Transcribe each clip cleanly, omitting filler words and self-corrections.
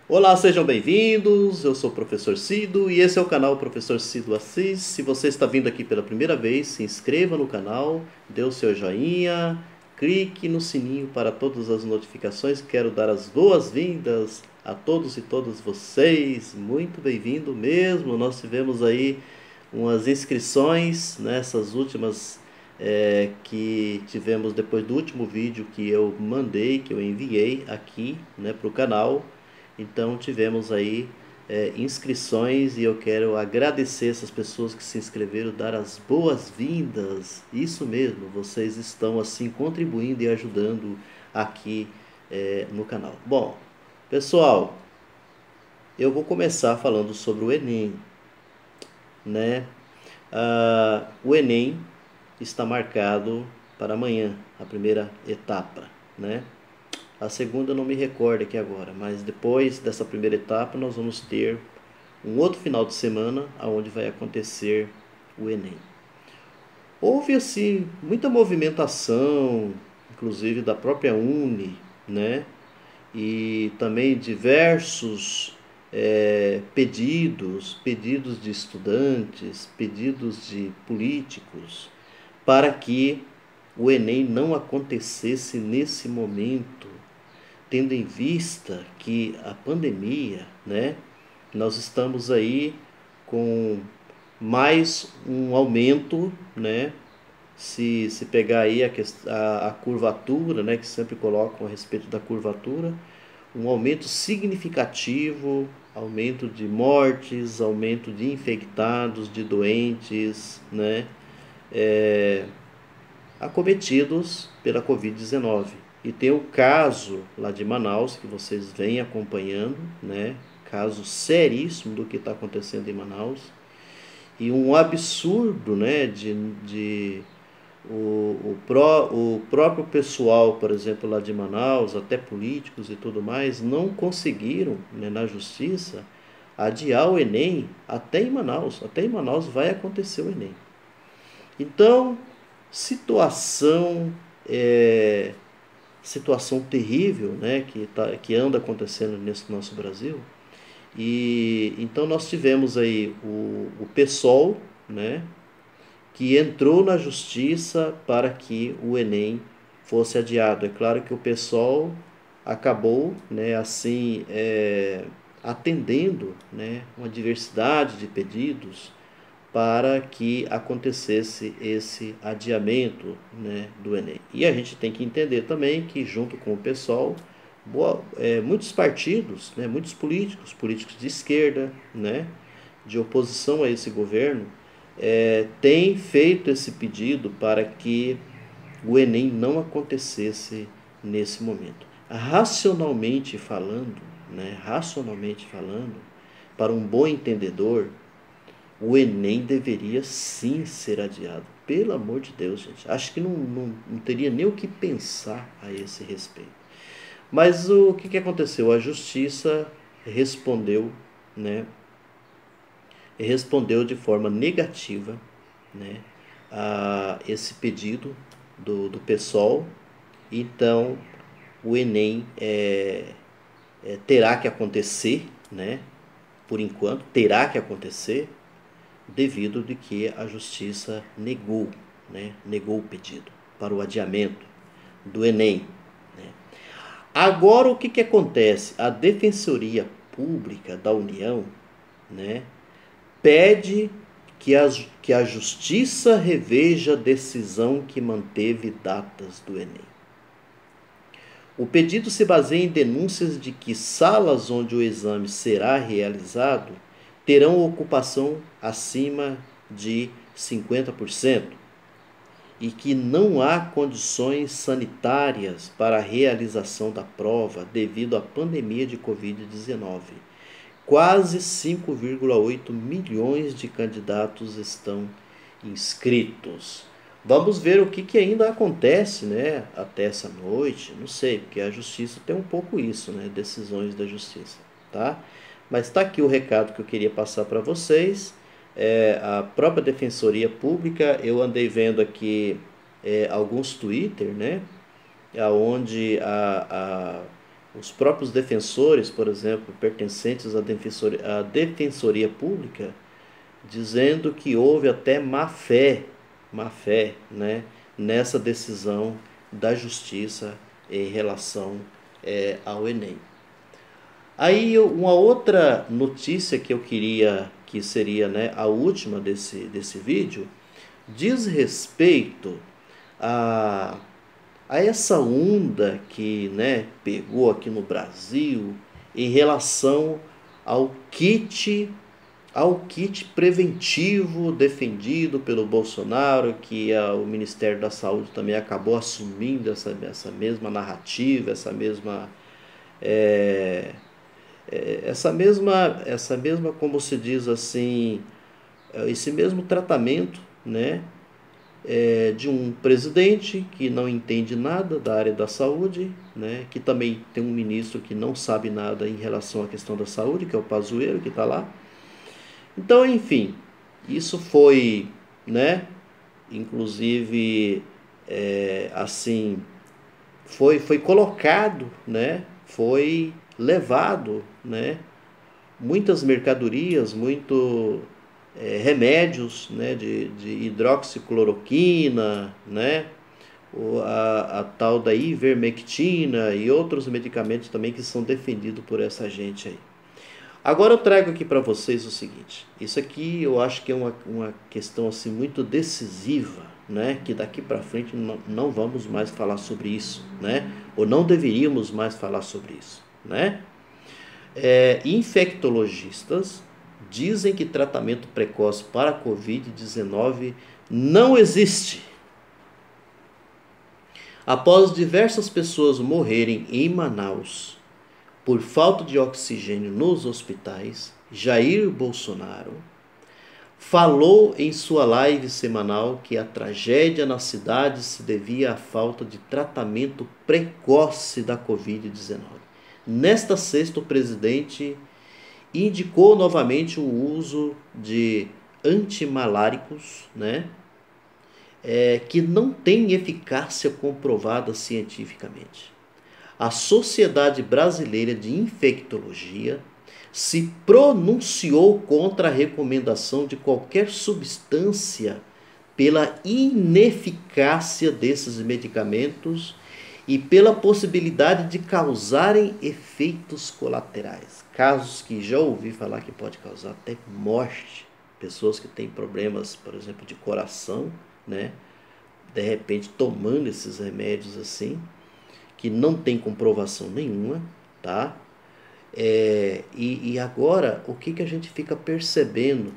Olá, sejam bem-vindos. Eu sou o Professor Cido e esse é o canal Professor Cido Assis. Se você está vindo aqui pela primeira vez, se inscreva no canal, dê o seu joinha, clique no sininho para todas as notificações. Quero dar as boas-vindas a todos e todas vocês. Muito bem-vindo mesmo. Nós tivemos aí umas inscrições nessas últimas que tivemos depois do último vídeo que eu mandei, que eu enviei aqui, né, para o canal. Então tivemos aí inscrições e eu quero agradecer essas pessoas que se inscreveram, dar as boas-vindas. Isso mesmo, vocês estão assim contribuindo e ajudando aqui no canal. Bom, pessoal, eu vou começar falando sobre o Enem, né? O Enem está marcado para amanhã, a primeira etapa, né? A segunda eu não me recordo aqui agora, mas depois dessa primeira etapa nós vamos ter um outro final de semana onde vai acontecer o Enem. Houve assim muita movimentação, inclusive da própria Uni, né? E também diversos pedidos de estudantes, pedidos de políticos, para que o Enem não acontecesse nesse momento, tendo em vista que a pandemia, né, nós estamos aí com mais um aumento, né, se pegar aí a curvatura, né, que sempre colocam a respeito da curvatura, um aumento significativo, aumento de mortes, aumento de infectados, de doentes, né, acometidos pela Covid-19. E tem o caso lá de Manaus, que vocês vêm acompanhando, né? Caso seríssimo do que está acontecendo em Manaus. E um absurdo, né? O próprio pessoal, por exemplo, lá de Manaus, até políticos e tudo mais, não conseguiram, né, na justiça, adiar o Enem até em Manaus. Até em Manaus vai acontecer o Enem. Então, situação é, situação terrível, né, que anda acontecendo nesse nosso Brasil. E então nós tivemos aí o PSOL, né, que entrou na justiça para que o Enem fosse adiado. É claro que o PSOL acabou, né, assim, atendendo, né, uma diversidade de pedidos para que acontecesse esse adiamento, né, do Enem. E a gente tem que entender também que, junto com o pessoal, muitos partidos, né, muitos políticos de esquerda, né, de oposição a esse governo, têm feito esse pedido para que o Enem não acontecesse nesse momento. Racionalmente falando, né, racionalmente falando, para um bom entendedor, o Enem deveria sim ser adiado. Pelo amor de Deus, gente. Acho que não teria nem o que pensar a esse respeito. Mas o que aconteceu? A justiça respondeu, né? Respondeu de forma negativa, né, a esse pedido do PSOL. Então, o Enem terá que acontecer, né? Por enquanto, terá que acontecer, devido de que a justiça negou, né, negou o pedido para o adiamento do Enem. Né. Agora o que acontece? A Defensoria Pública da União, né, pede que a justiça reveja a decisão que manteve datas do Enem. O pedido se baseia em denúncias de que salas onde o exame será realizado terão ocupação acima de 50% e que não há condições sanitárias para a realização da prova devido à pandemia de Covid-19. Quase 5,8 milhões de candidatos estão inscritos. Vamos ver o que ainda acontece, né, até essa noite. Não sei, porque a justiça tem um pouco isso, né, decisões da justiça, tá? Mas está aqui o recado que eu queria passar para vocês. A própria Defensoria Pública, eu andei vendo aqui alguns Twitter, né, onde os próprios defensores, por exemplo, pertencentes à Defensoria Pública, dizendo que houve até má fé, né, nessa decisão da Justiça em relação ao Enem. Aí uma outra notícia que eu queria, que seria, né, a última desse vídeo, diz respeito a essa onda que, né, pegou aqui no Brasil em relação ao kit preventivo defendido pelo Bolsonaro, que o Ministério da Saúde também acabou assumindo essa mesma narrativa, essa mesma, como se diz assim, esse mesmo tratamento, né, de um presidente que não entende nada da área da saúde, né, que também tem um ministro que não sabe nada em relação à questão da saúde, que é o Pazuello, que está lá. Então, enfim, isso foi, né, inclusive, assim, foi colocado, né, foi levado, né, muitas mercadorias, remédios, né, de hidroxicloroquina, né, a tal da ivermectina e outros medicamentos também que são defendidos por essa gente aí. Agora eu trago aqui para vocês o seguinte, isso aqui eu acho que é uma questão assim muito decisiva, né, que daqui para frente não vamos mais falar sobre isso, né, ou não deveríamos mais falar sobre isso, né. Infectologistas dizem que tratamento precoce para a Covid-19 não existe. Após diversas pessoas morrerem em Manaus por falta de oxigênio nos hospitais, Jair Bolsonaro falou em sua live semanal que a tragédia na cidade se devia à falta de tratamento precoce da Covid-19. Nesta sexta, o presidente indicou novamente o uso de antimaláricos, né, que não tem eficácia comprovada cientificamente. A Sociedade Brasileira de Infectologia se pronunciou contra a recomendação de qualquer substância pela ineficácia desses medicamentos e pela possibilidade de causarem efeitos colaterais. Casos que já ouvi falar que pode causar até morte. Pessoas que têm problemas, por exemplo, de coração, né? De repente tomando esses remédios assim, que não tem comprovação nenhuma, tá? E agora, o que a gente fica percebendo?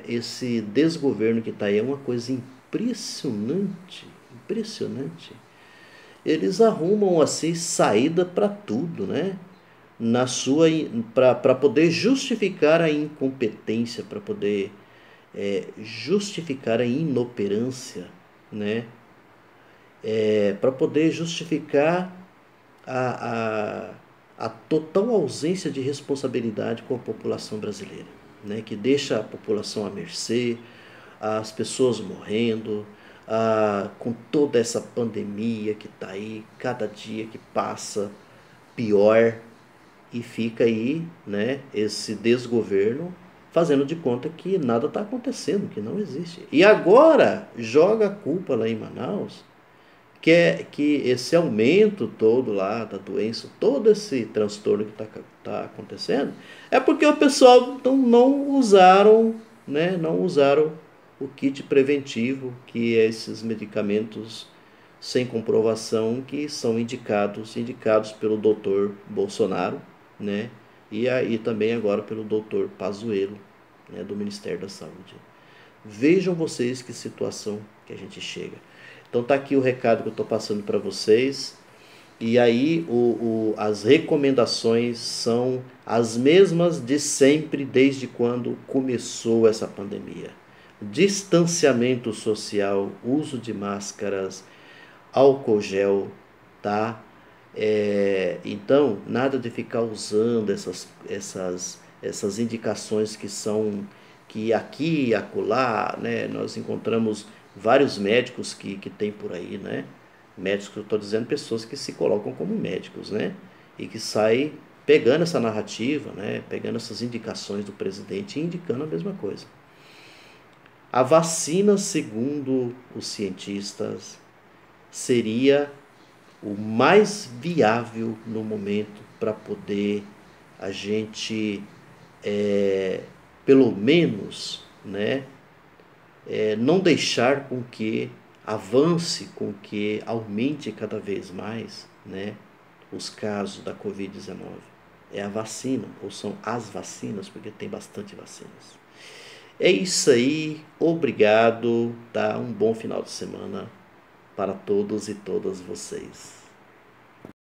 Esse desgoverno que está aí é uma coisa impressionante, impressionante. Eles arrumam assim saída para tudo, né? Para poder justificar a incompetência, para poder justificar a inoperância, né? Para poder justificar a total ausência de responsabilidade com a população brasileira, né? Que deixa a população à mercê, as pessoas morrendo, com toda essa pandemia que está aí, cada dia que passa pior, e fica aí, né, esse desgoverno fazendo de conta que nada está acontecendo, que não existe. E agora joga a culpa lá em Manaus, que esse aumento todo lá da doença, todo esse transtorno que está acontecendo, é porque o pessoal não usaram, né, não usaram o kit preventivo, que é esses medicamentos sem comprovação que são indicados pelo doutor Bolsonaro, né, e aí também agora pelo doutor Pazuello, né, do Ministério da Saúde. Vejam vocês que situação que a gente chega. Então tá aqui o recado que eu estou passando para vocês. E aí as recomendações são as mesmas de sempre, desde quando começou essa pandemia. Distanciamento social, uso de máscaras, álcool gel, tá? Então, nada de ficar usando essas indicações que aqui e acolá, né, nós encontramos vários médicos que tem por aí, né? Médicos, eu estou dizendo pessoas que se colocam como médicos, né? e que sai pegando essa narrativa, né, pegando essas indicações do presidente e indicando a mesma coisa. A vacina, segundo os cientistas, seria o mais viável no momento para poder a gente, pelo menos, né, não deixar com que avance, com que aumente cada vez mais, né, os casos da Covid-19. É a vacina, ou são as vacinas, porque tem bastante vacinas. É isso aí, obrigado, tá? Um bom final de semana para todos e todas vocês.